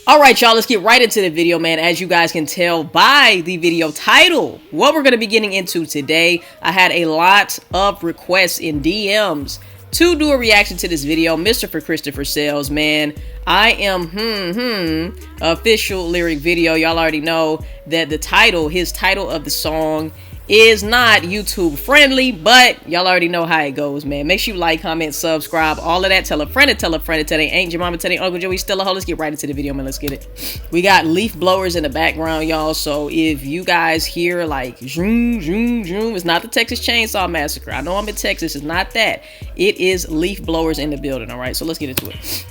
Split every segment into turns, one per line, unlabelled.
All right, y'all, let's get right into the video, man. As you guys can tell by the video title, what we're going to be getting into today, I had a lot of requests in DMs to do a reaction to this video. Mr. for Christopher Sales, man. I am official lyric video. Y'all already know that the title, his title of the song is not YouTube friendly, but y'all already know how it goes, man. Make sure you like, comment, subscribe, all of that. Tell a friend to tell a friend to tell they ain't your mama, tell they Uncle Joey still a hoe. Let's get right into the video, man. Let's get it. We got leaf blowers in the background, y'all. So if you guys hear like zoom, zoom, zoom, it's not the Texas Chainsaw Massacre. I know I'm in Texas. It's not that. It is leaf blowers in the building, all right? So let's get into it.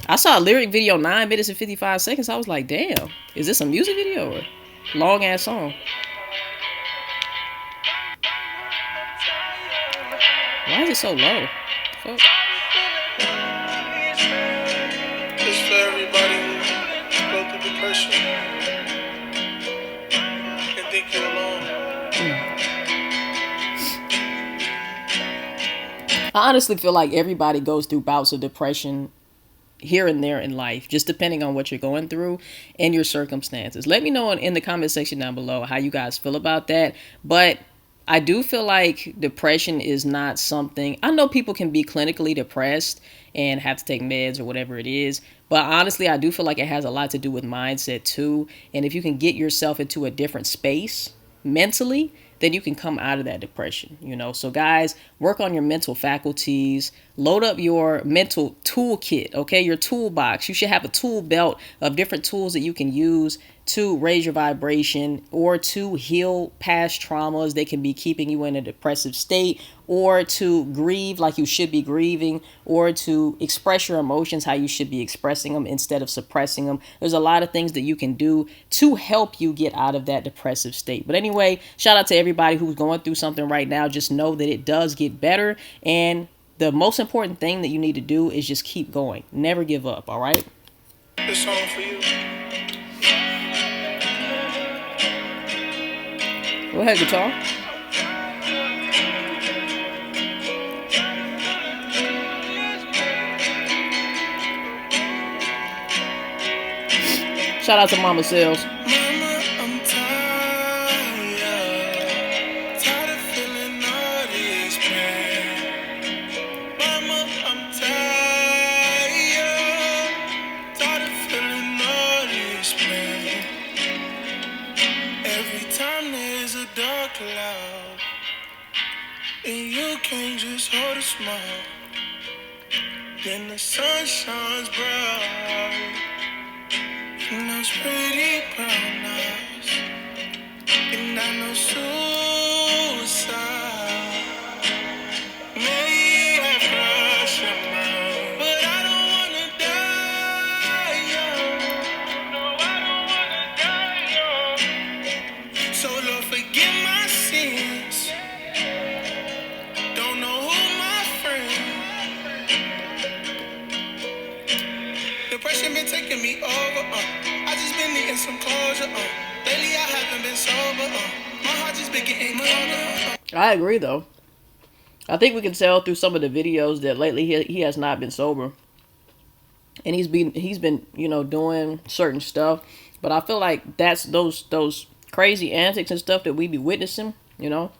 I saw a lyric video 9 minutes and 55 seconds. I was like, damn, is this a music video or long ass song? Why is it so low? Fuck.
It's for everybody who's going through depression and think you're alone.
I honestly feel like everybody goes through bouts of depression here and there in life, just depending on what you're going through and your circumstances. Let me know in the comment section down below how you guys feel about that. But I do feel like depression is not something, I know people can be clinically depressed and have to take meds or whatever it is, but honestly, I do feel like it has a lot to do with mindset too. And if you can get yourself into a different space mentally, then you can come out of that depression, you know? So guys, work on your mental faculties, load up your mental toolkit, okay? Your toolbox. You should have a tool belt of different tools that you can use to raise your vibration or to heal past traumas that can be keeping you in a depressive state, or to grieve like you should be grieving, or to express your emotions how you should be expressing them instead of suppressing them. There's a lot of things that you can do to help you get out of that depressive state. But anyway, shout out to everybody who's going through something right now. Just know that it does get better, and the most important thing that you need to do is just keep going. Never give up, all right?
This song for you.
Go ahead, guitar. Shout out to Mama Sales.
Mama, I'm tired. Tired of feeling all this pain. Mama, I'm tired. Tired of feeling all this pain. Every time there's a dark cloud, and you can't just hold a smile, then the sun shines bright. And those pretty brown eyes, and I know suicide may have crossed your mind, but I don't wanna die young. No, I don't wanna die young. So Lord, forgive my sins. Don't know who my friend. Depression been taking me over. I just been needing some closure. Lately I haven't been sober. My heart just been getting colder.
I agree, though. I think we can tell through some of the videos that lately he has not been sober, and he's been you know, doing certain stuff. But I feel like that's those crazy antics and stuff that we be witnessing, you know,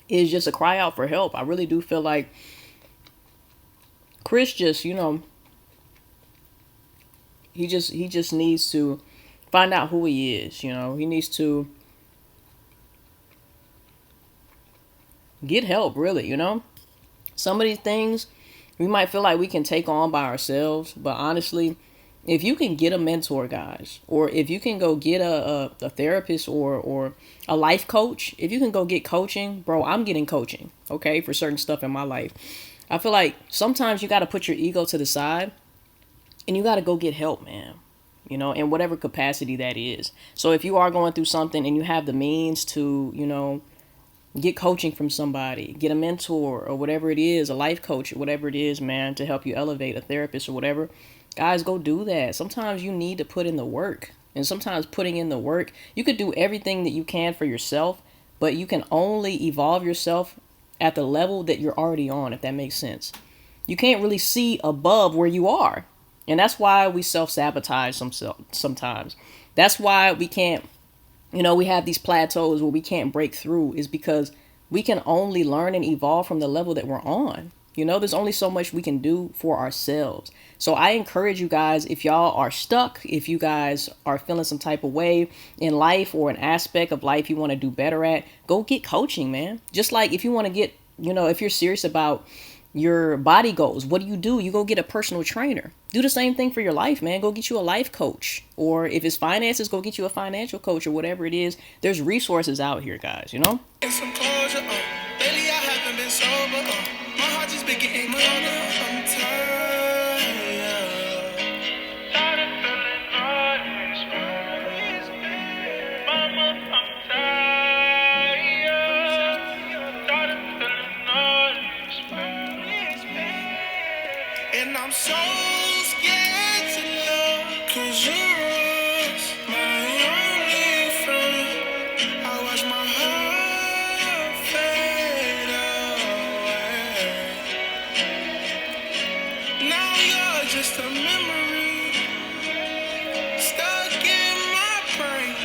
is just a cry out for help. I really do feel like Chris just, you know, he just needs to find out who he is, you know. He needs to get help, really, you know. Some of these things we might feel like we can take on by ourselves, but honestly, if you can get a mentor, guys, or if you can go get a therapist or a life coach, if you can go get coaching, bro, I'm getting coaching, okay, for certain stuff in my life. I feel like sometimes you got to put your ego to the side and you got to go get help, man, you know, in whatever capacity that is. So if you are going through something and you have the means to, you know, get coaching from somebody, get a mentor or whatever it is, a life coach or whatever it is, man, to help you elevate, a therapist or whatever, guys, go do that. Sometimes you need to put in the work, and sometimes putting in the work, you could do everything that you can for yourself, but you can only evolve yourself at the level that you're already on, if that makes sense. You can't really see above where you are. And that's why we self-sabotage sometimes. That's why we can't, we have these plateaus where we can't break through, is because we can only learn and evolve from the level that we're on. There's only so much we can do for ourselves. So I encourage you guys, if y'all are stuck, if you guys are feeling some type of way in life or an aspect of life you want to do better at, go get coaching, man. Just like if you want to get, if you're serious about your body goals, what do? You go get a personal trainer. Do the same thing for your life, man. Go get you a life coach. Or if it's finances, go get you a financial coach or whatever it is. There's resources out here, guys,
And some closure, lately I haven't been sober, my heart just been getting colder, I'm tired. Tired of feeling honest, mama, I'm tired. Tired of feeling honest, and I'm so scared to love, 'cause you're my only friend. I watch my heart fade away. Now you're just a memory stuck in my brain.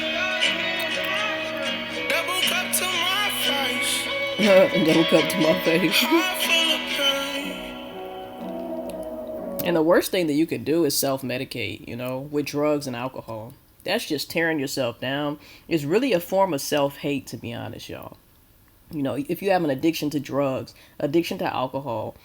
Double cup to my face.
Double cup to my face.
Heart full of pain.
And the worst thing that you could do is self-medicate, with drugs and alcohol. That's just tearing yourself down. It's really a form of self-hate, to be honest, y'all. If you have an addiction to drugs, addiction to alcohol,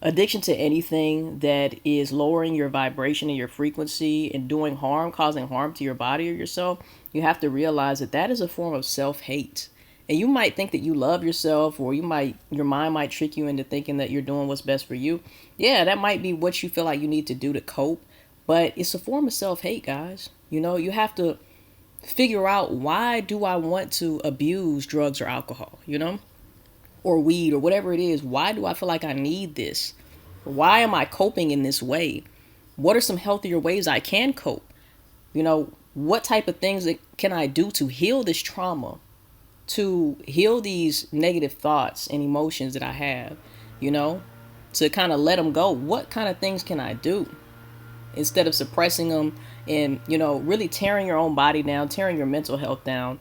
addiction to anything that is lowering your vibration and your frequency and doing harm, causing harm to your body or yourself, you have to realize that that is a form of self-hate. And you might think that you love yourself, or your mind might trick you into thinking that you're doing what's best for you. Yeah, that might be what you feel like you need to do to cope, but it's a form of self-hate, guys. You have to figure out, why do I want to abuse drugs or alcohol, or weed or whatever it is? Why do I feel like I need this? Why am I coping in this way? What are some healthier ways I can cope? What type of things can I do to heal this trauma, to heal these negative thoughts and emotions that I have, to kind of let them go? What kind of things can I do instead of suppressing them and, really tearing your own body down, tearing your mental health down,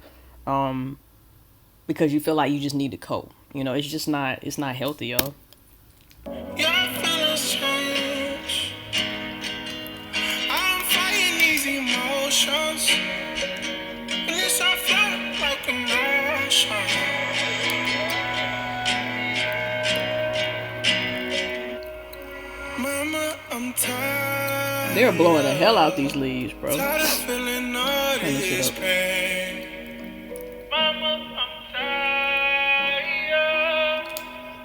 because you feel like you just need to cope? It's not healthy, y'all.
Your feelings change. I'm fighting these emotions. And yes, I felt like an ocean. Mama, I'm tired.
They're blowing the hell out these leaves, bro.
Tired of feeling all
Turn this shit
this
up.
pain. Mama, I'm tired.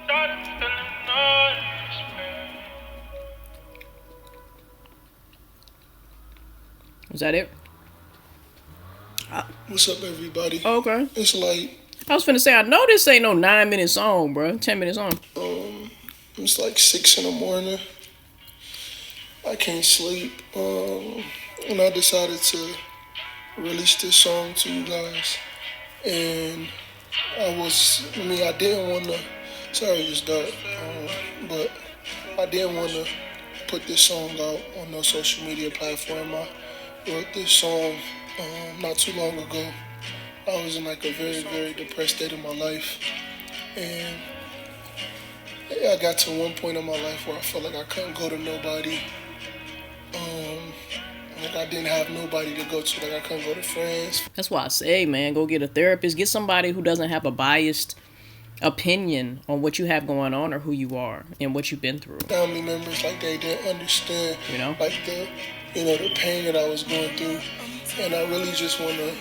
Tired of feeling all this pain.
Is that it?
What's up, everybody?
Oh, okay.
It's like
I was finna say, I know this ain't no 9-minute song, bro. 10-minute song.
it's like 6 in the morning. I can't sleep. And I decided to release this song to you guys. And I didn't want to. Sorry, it's dark. But I didn't want to put this song out on no social media platform. I wrote this song not too long ago. I was in like a very, very depressed state of my life. And I got to one point in my life where I felt like I couldn't go to nobody. Like I didn't have nobody to go to. Like I couldn't go to friends.
That's why I say, man, go get a therapist. Get somebody who doesn't have a biased opinion on what you have going on or who you are and what you've been through.
Family members, like they didn't understand, like the pain that I was going through. And I really just want to,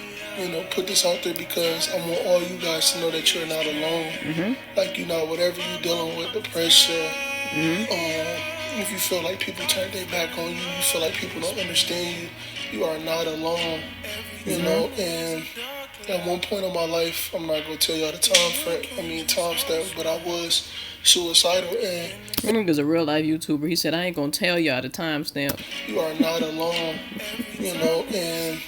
put this out there because I want all you guys to know that you're not alone.
Mm-hmm.
Like, whatever you're dealing with, the pressure, if you feel like people turn their back on you, you feel like people don't understand you, you are not alone, and at one point in my life, I'm not going to tell y'all the timestamp, but I was suicidal, and
I think there's a real life YouTuber, he said, I ain't going to tell y'all the timestamp.
You are not alone, and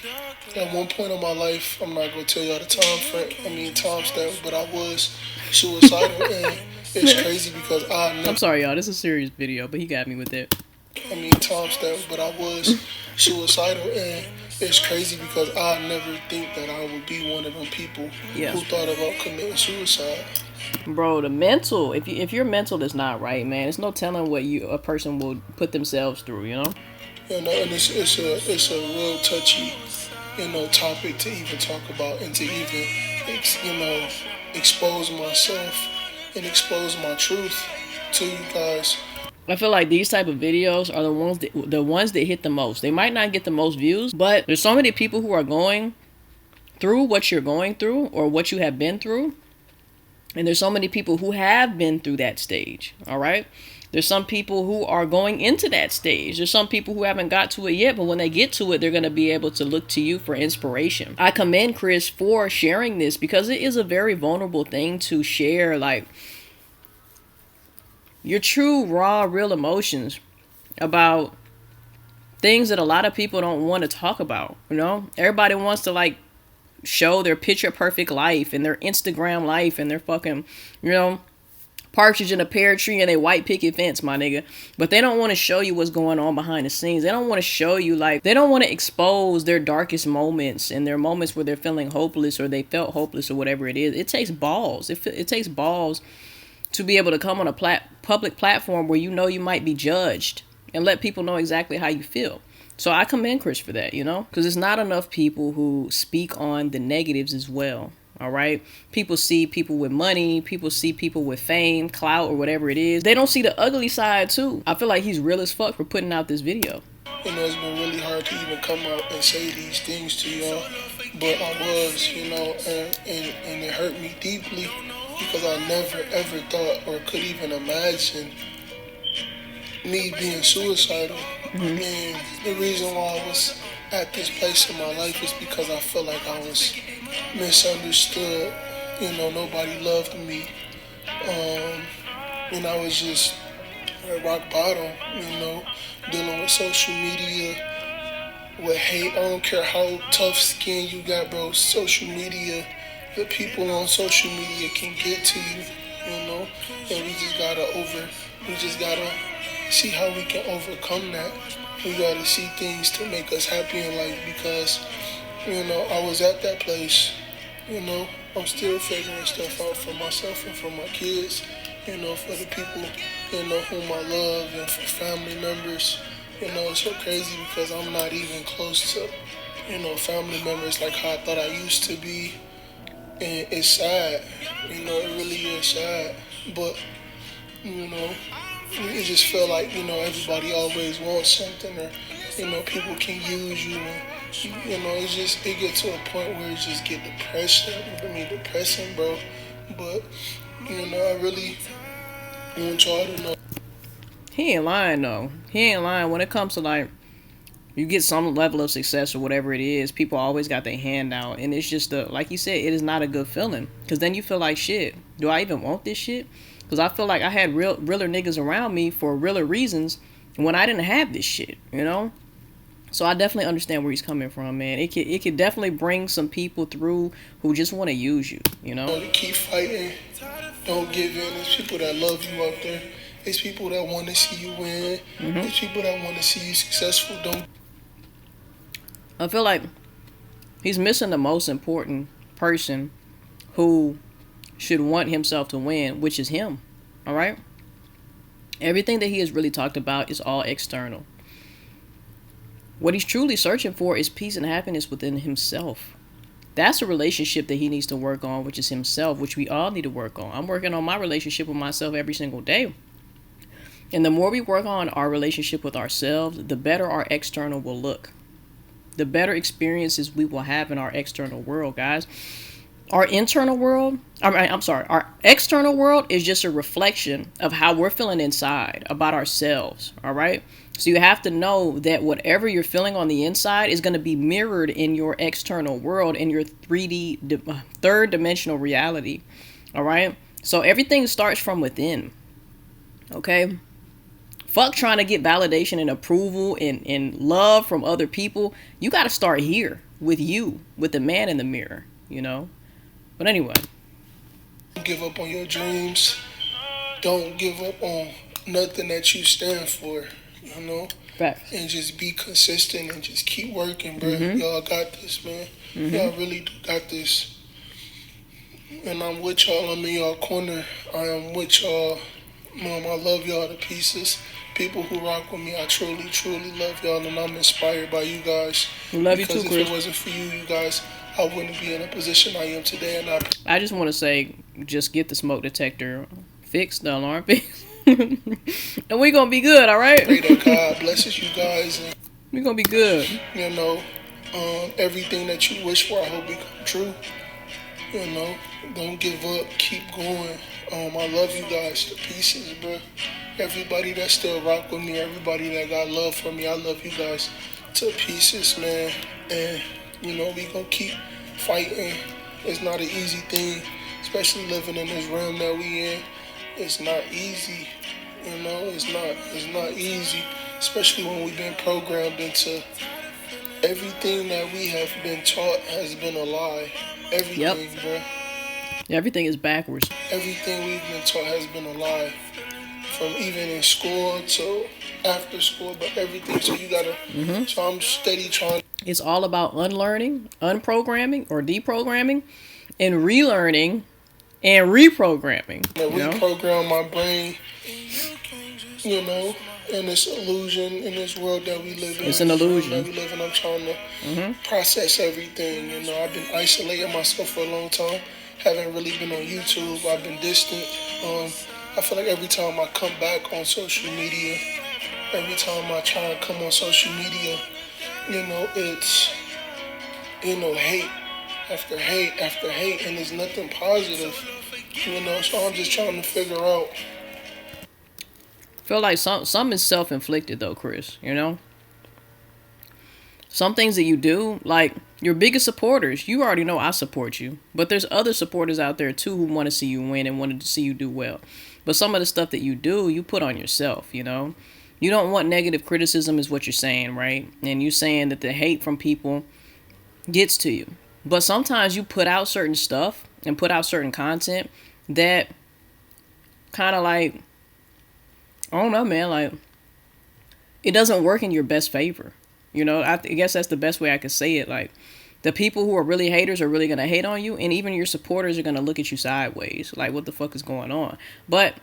at one point in my life, I'm not going to tell y'all the timestamp, but I was suicidal, and it's crazy because
I'm sorry, y'all, this is a serious video, but he got me with it.
I mean, time stamps, but I was suicidal, and it's crazy because I never think that I would be one of them people
Yeah.
who thought about committing suicide.
Bro, the mental, if your mental is not right, man, it's no telling what a person will put themselves through, you know?
You know, and it's a real touchy, topic to even talk about and to even, expose myself and expose my truth to you guys.
I feel like these type of videos are the ones that hit the most. They might not get the most views, but there's so many people who are going through what you're going through or what you have been through. And there's so many people who have been through that stage, all right? There's some people who are going into that stage. There's some people who haven't got to it yet, but when they get to it, they're going to be able to look to you for inspiration. I commend Chris for sharing this because it is a very vulnerable thing to share, like your true, raw, real emotions about things that a lot of people don't want to talk about, you know? Everybody wants to, like, show their picture perfect life and their Instagram life and their fucking, partridge in a pear tree and a white picket fence, my nigga. But they don't want to show you what's going on behind the scenes. They don't want to show you, like, they don't want to expose their darkest moments and their moments where they're feeling hopeless or they felt hopeless or whatever it is. It takes balls. It takes balls to be able to come on a public platform where you know you might be judged and let people know exactly how you feel. So I commend Chris for that, because it's not enough people who speak on the negatives as well. All right. People see people with money. People see people with fame, clout, or whatever it is. They don't see the ugly side too. I feel like he's real as fuck for putting out this video.
It's been really hard to even come out and say these things to y'all, but I was, and it hurt me deeply because I never ever thought or could even imagine me being suicidal. And the reason why I was at this place in my life is because I felt like I was misunderstood. Nobody loved me. And I was just at rock bottom, dealing with social media, with hate. I don't care how tough skin you got, bro. Social media, the people on social media can get to you, and we just gotta see how we can overcome that. We gotta see things to make us happy in life because, I was at that place, I'm still figuring stuff out for myself and for my kids, for the people, whom I love and for family members. It's so crazy because I'm not even close to, family members like how I thought I used to be. And it's sad, it really is sad. But, it just feel like, everybody always wants something or, people can use you. And, it gets to a point where it just get depressing, bro. But, I really want y'all to know.
He ain't lying, though. He ain't lying. When it comes to, like, you get some level of success or whatever it is, people always got their hand out. And it's just, like you said, it is not a good feeling. Because then you feel like, shit, do I even want this shit? Because I feel like I had realer niggas around me for realer reasons when I didn't have this shit, So I definitely understand where he's coming from, man. It could definitely bring some people through who just want to use you,
Keep fighting. Don't give in. There's people that love you out there. There's people that want to see you win. There's people that want to see you successful.
I feel like he's missing the most important person who should want himself to win, which is him. All right? Everything that he has really talked about is all external. What he's truly searching for is peace and happiness within himself. That's a relationship that he needs to work on, which is himself, which we all need to work on. I'm working on my relationship with myself every single day. And the more we work on our relationship with ourselves, the better our external will look. The better experiences we will have in our external world, guys. Our internal world, our external world is just a reflection of how we're feeling inside about ourselves, all right? So you have to know that whatever you're feeling on the inside is going to be mirrored in your external world, in your 3D, third dimensional reality, all right? So everything starts from within, okay? Fuck trying to get validation and approval and love from other people. You got to start here with you, with the man in the mirror, But anyway.
Don't give up on your dreams. Don't give up on nothing that you stand for. you know,
Facts.
and just be consistent and just keep working, bro.
Mm-hmm.
Y'all got this, man.
Mm-hmm.
Y'all really do got this. And I'm with y'all. I'm in y'all corner. I am with y'all. Mom, I love y'all to pieces. People who rock with me, I truly, truly love y'all, and I'm inspired by you guys.
We love you too,
Because if it
Chris.
wasn't for you, you guys, I wouldn't be in the position I am today. And
I just want to say, just get the smoke detector fixed, the alarm fixed, and we gonna be good. All right.
pray that God blesses you guys, and
We gonna be good.
you know, everything that you wish for, I hope it come true. You know, don't give up. Keep going. I love you guys to pieces, bro. Everybody that still rock with me, everybody that got love for me, I love you guys to pieces, man. And you know, we gonna keep fighting. It's not an easy thing, especially living in this realm that we in. It's not easy. You know, it's not easy, especially when we've been programmed into everything that we have been taught has been a lie.
Yep.
Everything, bro.
Everything is backwards.
Everything we've been taught has been a lie. From even in school to after school, but everything. So you gotta.
Mm-hmm.
So I'm steady trying
It's all about unlearning, unprogramming, or deprogramming, and relearning and reprogramming.
to
You know.
reprogram my brain. You know, in this illusion, in this world that we live in.
It's an
this world
illusion.
that we live in. I'm trying to process everything. You know, I've been isolating myself for a long time. Haven't really been on YouTube. I've been distant. I feel like every time I come back on social media, every time I try and come on social media, you know, it's, you know, hate after hate after hate, and there's nothing positive, you know. So I'm just trying to figure out.
Feel like some is self inflicted though, Chris. You know. Some things that you do, like your biggest supporters, you already know I support you. But there's other supporters out there too who want to see you win and want to see you do well. But some of the stuff that you do, you put on yourself, you know. You don't want negative criticism is what you're saying, right? And you saying that the hate from people gets to you. But sometimes you put out certain stuff and put out certain content that kind of like, I don't know, man, like it doesn't work in your best favor. You know, I guess that's the best way I could say it. Like, the people who are really haters are really going to hate on you, and even your supporters are going to look at you sideways. Like, what the fuck is going on? But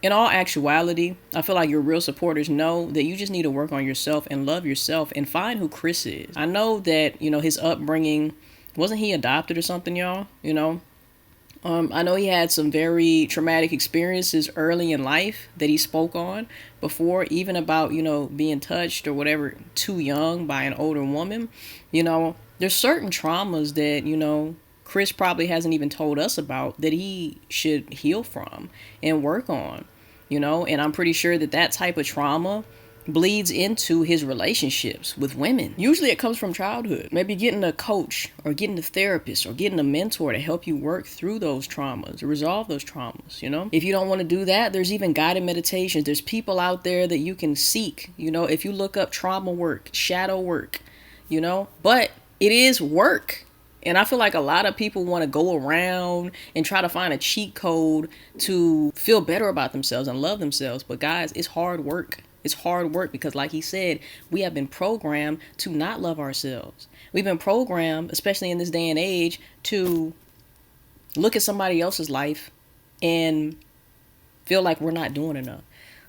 in all actuality, I feel like your real supporters know that you just need to work on yourself and love yourself and find who Chris is. I know that, you know, his upbringing, wasn't he adopted or something, y'all? You know? I know he had some very traumatic experiences early in life that he spoke on before, even about, you know, being touched or whatever too young by an older woman. You know, there's certain traumas that, you know, Chris probably hasn't even told us about that he should heal from and work on, you know, and I'm pretty sure that that type of trauma bleeds into his relationships with women. Usually it comes from childhood. Maybe getting a coach or getting a therapist or getting a mentor to help you work through those traumas, resolve those traumas, you know? If you don't want to do that, there's even guided meditations. There's people out there that you can seek, you know, if you look up trauma work, shadow work, you know? But it is work. And I feel like a lot of people want to go around and try to find a cheat code to feel better about themselves and love themselves. But guys, it's hard work. It's hard work because, like he said, we have been programmed to not love ourselves. We've been programmed, especially in this day and age, to look at somebody else's life and feel like we're not doing enough.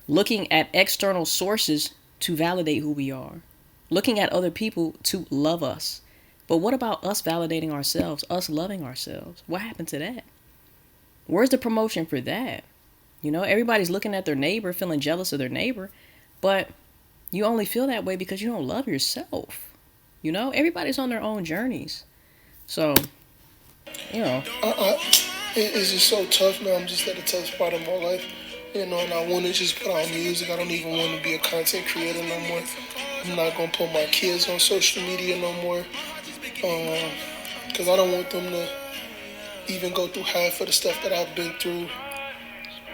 Looking at external sources to validate who we are. Looking at other people to love us. But what about us validating ourselves, us loving ourselves? What happened to that? Where's the promotion for that? You know, everybody's looking at their neighbor, feeling jealous of their neighbor. But you only feel that way because you don't love yourself. You know, everybody's on their own journeys. So, you know.
It's just so tough, man. I'm just at a tough spot in my life. You know, and I want to just put out music. I don't even want to be a content creator no more. I'm not going to put my kids on social media no more. Because I don't want them to even go through half of the stuff that I've been through,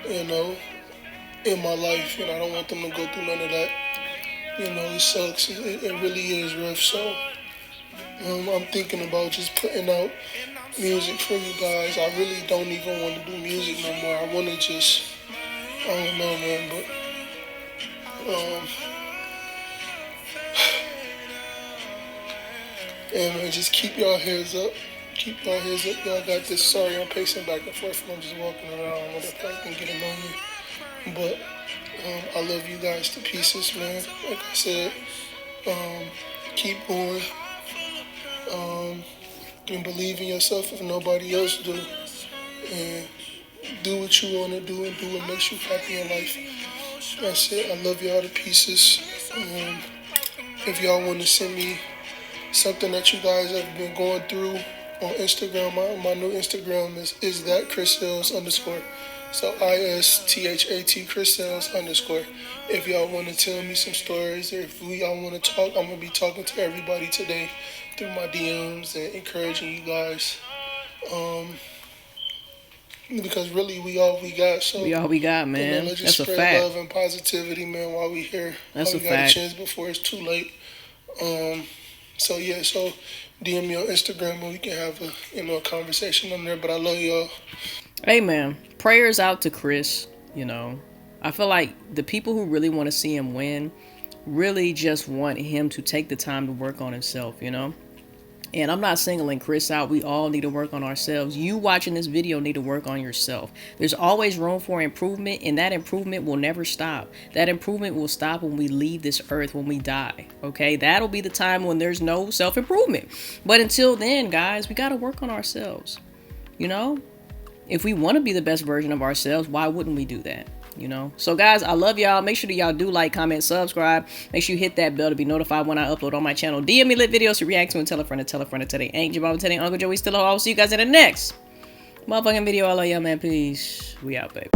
you know, in my life. You know, I don't want them to go through none of that. You know, it sucks. It really is rough. So I'm thinking about just putting out music for you guys. I really don't even want to do music no more. I want to just, I don't know, man, but And man, just keep y'all heads up. Keep y'all heads up. Y'all got this. Sorry, I'm pacing back and forth. I'm just walking around. That probably can get annoying. But I love you guys to pieces, man. Like I said, keep going. And believe in yourself if nobody else do. And do what you want to do and do what makes you happy in life. That's it. I love y'all to pieces. If y'all want to send me something that you guys have been going through on Instagram, my new Instagram is that Chris Sales _ So ISTHAT Chris Sales _ If y'all want to tell me some stories, or if y'all want to talk, I'm gonna be talking to everybody today through my DMs and encouraging you guys. Because really we all we got. So
We all we got, man.
Let's just
That's a
spread
fact.
love and positivity, man, while we here.
That's
while
a
we got
fact.
a chance before it's too late. So yeah, so DM me on Instagram and we can have a conversation on there. But I love y'all.
Hey, man. Prayers out to Chris. I feel like the people who really want to see him win really just want him to take the time to work on himself, And I'm not singling Chris out. We all need to work on ourselves. You watching this video need to work on yourself. There's always room for improvement, and that improvement will never stop. That improvement will stop when we leave this earth, when we die. Okay? That'll be the time when there's no self-improvement. But until then, guys, we got to work on ourselves. If we want to be the best version of ourselves, why wouldn't we do that? So guys, I love y'all. Make sure that y'all do like, comment, subscribe. Make sure you hit that bell to be notified when I upload on my channel. DM me lit videos to react to and tell a friend to tell a friend to tell they ain't your mama, tell their Uncle Joey still. I'll see you guys in the next motherfucking video. I love y'all, man. Peace. We out, baby.